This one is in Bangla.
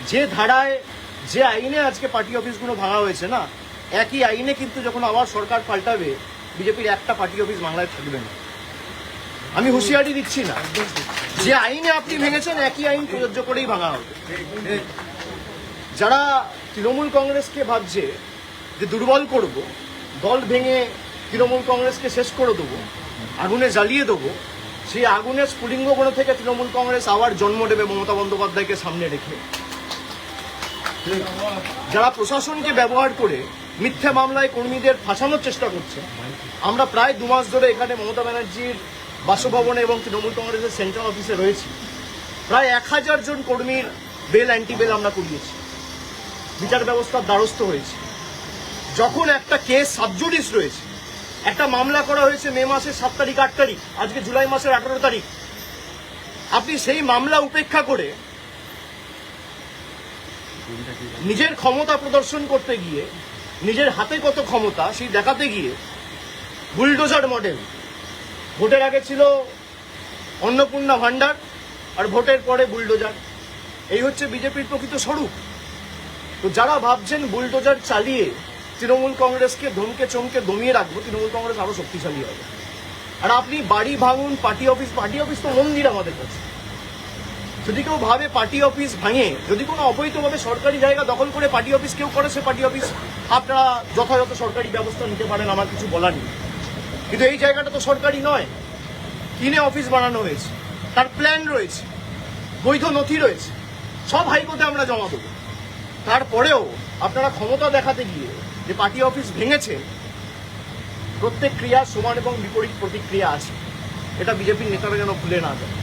যে ধারায় যে আইনে আজকে পার্টি অফিসগুলো ভাঙা হয়েছে না, একই আইনে কিন্তু যখন আবার সরকার পাল্টাবে বিজেপির একটা পার্টি অফিস বাংলায় থাকবে না। আমি হুঁশিয়ারি দিচ্ছি না, যে আইনে আপনি ভেঙেছেন একই আইন প্রযোজ্য করেই ভাঙা হবে। যারা তৃণমূল কংগ্রেসকে ভাবছে যে দুর্বল করব, দল ভেঙে তৃণমূল কংগ্রেসকে শেষ করে দেবো, আগুনে জ্বালিয়ে দেবো, সেই আগুনের স্ফুলিঙ্গগুণ থেকে তৃণমূল কংগ্রেস আবার জন্ম নেবে মমতা বন্দ্যোপাধ্যায়কে সামনে রেখে। যারা প্রশাসনকে ব্যবহার করে মিথ্যা মামলায় কর্মীদের ফাঁসানোর চেষ্টা করছে, আমরা প্রায় 2 মাস ধরে এখানে মমতা ব্যানার্জির বাসভবনে এবং তৃণমূল কংগ্রেসের সেন্ট্রাল অফিসে রয়েছি। প্রায় 1000 জন কর্মীর বেল অ্যান্টি বেল আমরা করিয়েছি, বিচার ব্যবস্থার দ্বারস্থ হয়েছে। যখন একটা কেস সাবজুডিস রয়েছে, একটা মামলা করা হয়েছে মে মাসের 7 তারিখ 8 তারিখ, আজকে জুলাই মাসের 18 তারিখ, আপনি সেই মামলা উপেক্ষা করে নিজের ক্ষমতা প্রদর্শন করতে গিয়ে, নিজের হাতে কত ক্ষমতা সেই দেখাতে গিয়ে বুলডোজার মডেল, ভোটের আগে ছিল অন্নপূর্ণা ভান্ডার আর ভোটের পরে বুলডোজার, এই হচ্ছে বিজেপির প্রকৃত স্বরূপ। তো যারা ভাবছেন বুলডোজার চালিয়ে তৃণমূল কংগ্রেসকে ধমকে চমকে দমিয়ে রাখবো, তৃণমূল কংগ্রেস আরো শক্তিশালী হবে। আর আপনি বাড়ি ভাঙুন, পার্টি অফিস তো মন্দির আমাদের কাছে। যদি কেউ ভাবে পার্টি অফিস ভাঙে, যদি কোনো অবৈধভাবে সরকারি জায়গা দখল করে পার্টি অফিস কেউ করে, সে পার্টি অফিস আপনারা যথাযথ সরকারি ব্যবস্থা নিতে পারেন, আমার কিছু বলার নেই। কিন্তু এই জায়গাটা তো সরকারি নয়, কিনে অফিস বানানো হয়েছে, তার প্ল্যান রয়েছে, বৈধ নথি রয়েছে, সব হাইকোর্টে আমরা জমা দেবো। তারপরেও আপনারা ক্ষমতা দেখাতে গিয়ে যে পার্টি অফিস ভেঙেছে, প্রত্যেক ক্রিয়ার সমান এবং বিপরীত প্রতিক্রিয়া আছে, এটা বিজেপির নেতারা যেন ভুলে না যায়।